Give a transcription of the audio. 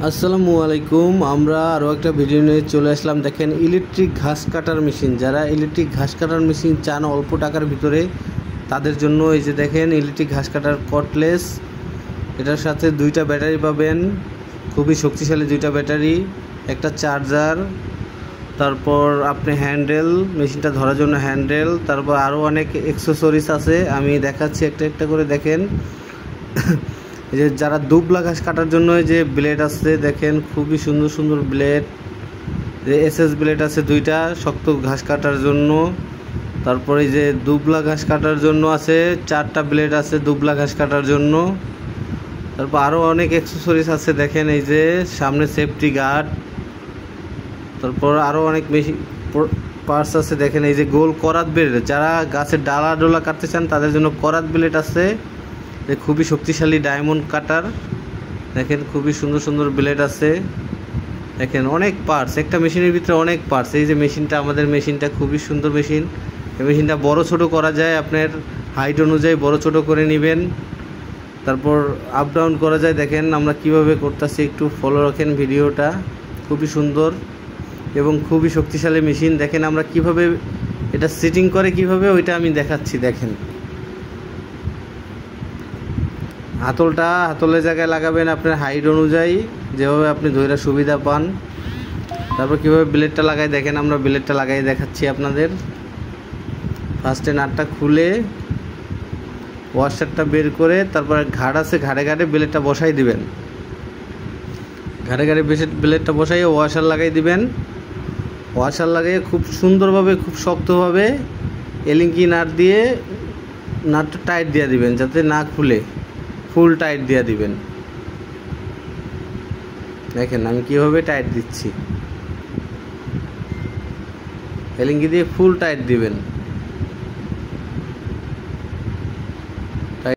আসসালামু আলাইকুম। আমরা আরও একটা ভিডিও নিয়ে চলে আসলাম। দেখেন, ইলেকট্রিক ঘাস কাটার মেশিন। যারা ইলেকট্রিক ঘাস কাটার মেশিন চান অল্প টাকার ভিতরে, তাদের জন্য এই যে দেখেন ইলেকট্রিক ঘাস কাটার কটলেস। এটার সাথে দুইটা ব্যাটারি পাবেন, খুবই শক্তিশালী দুইটা ব্যাটারি, একটা চার্জার, তারপর আপনি হ্যান্ডেল, মেশিনটা ধরার জন্য হ্যান্ডেল, তারপর আরও অনেক অ্যাক্সেসরিজ আছে। আমি দেখাচ্ছি একটা একটা করে। দেখেন এই যে যারা দুবলা ঘাস কাটার জন্য এই যে ব্লেড আছে, দেখেন খুবই সুন্দর সুন্দর ব্লেড। এসএস ব্লেড আছে দুইটা শক্ত ঘাস কাটার জন্য। তারপরে এই যে দুবলা ঘাস কাটার জন্য আছে চারটা ব্লেড আছে দুবলা ঘাস কাটার জন্য। তারপর আরও অনেক অ্যাক্সেসরিজ আছে। দেখেন এই যে সামনে সেফটি গার্ড, তারপর আরও অনেক মেশিন পার্টস আছে। দেখেন এই যে গোল করাত ব্লেড, যারা গাছের ডালা ডোলা কাটতে চান তাদের জন্য করাত ব্লেড আছে। খুবই শক্তিশালী ডায়মন্ড কাটার। দেখেন খুবই সুন্দর সুন্দর ব্লেড আছে। দেখেন অনেক পার্টস, একটা মেশিনের ভিতরে অনেক পার্টস। এই যে মেশিনটা, আমাদের মেশিনটা খুবই সুন্দর মেশিন। এই মেশিনটা বড় ছোট করা যায়, আপনার হাইট অনুযায়ী বড় ছোট করে নেবেন, তারপর আপ ডাউন করা যায়। দেখেন আমরা কিভাবে করতেছি, একটু ফলো রাখেন ভিডিওটা। খুবই সুন্দর এবং খুবই শক্তিশালী মেশিন। দেখেন আমরা কিভাবে এটা সেটিং করে কিভাবে, ওইটা আমি দেখাচ্ছি। দেখেন হাতলের জায়গায় লাগাবেন আপনার হাইট অনুযায়ী, যেভাবে আপনি ধরে সুবিধা পান। তারপর কীভাবে ব্লেডটা লাগাই, দেখেন আমরা ব্লেডটা লাগাই দেখাচ্ছি আপনাদের। ফার্স্টে নাটটা খুলে ওয়াশারটা বের করে, তারপর ঘাট আছে, ঘাড়ে ঘাড়ে ব্লেডটা বসাই দিবেন। ঘাড়ে ঘাড়ে ব্লেডটা বসাইয়ে ওয়াশার লাগাই দিবেন। ওয়াশার লাগিয়ে খুব সুন্দরভাবে, খুব শক্তভাবে এলিঙ্কি নাট দিয়ে নাটটা টাইট দিয়ে দিবেন, যাতে না খুলে, ফুল টাইট দিয়ে দিবেন। দেখেন আমি কিভাবে টাইট দিচ্ছি, এলিঙ্কি দিয়ে ফুল টাইট দিবেন।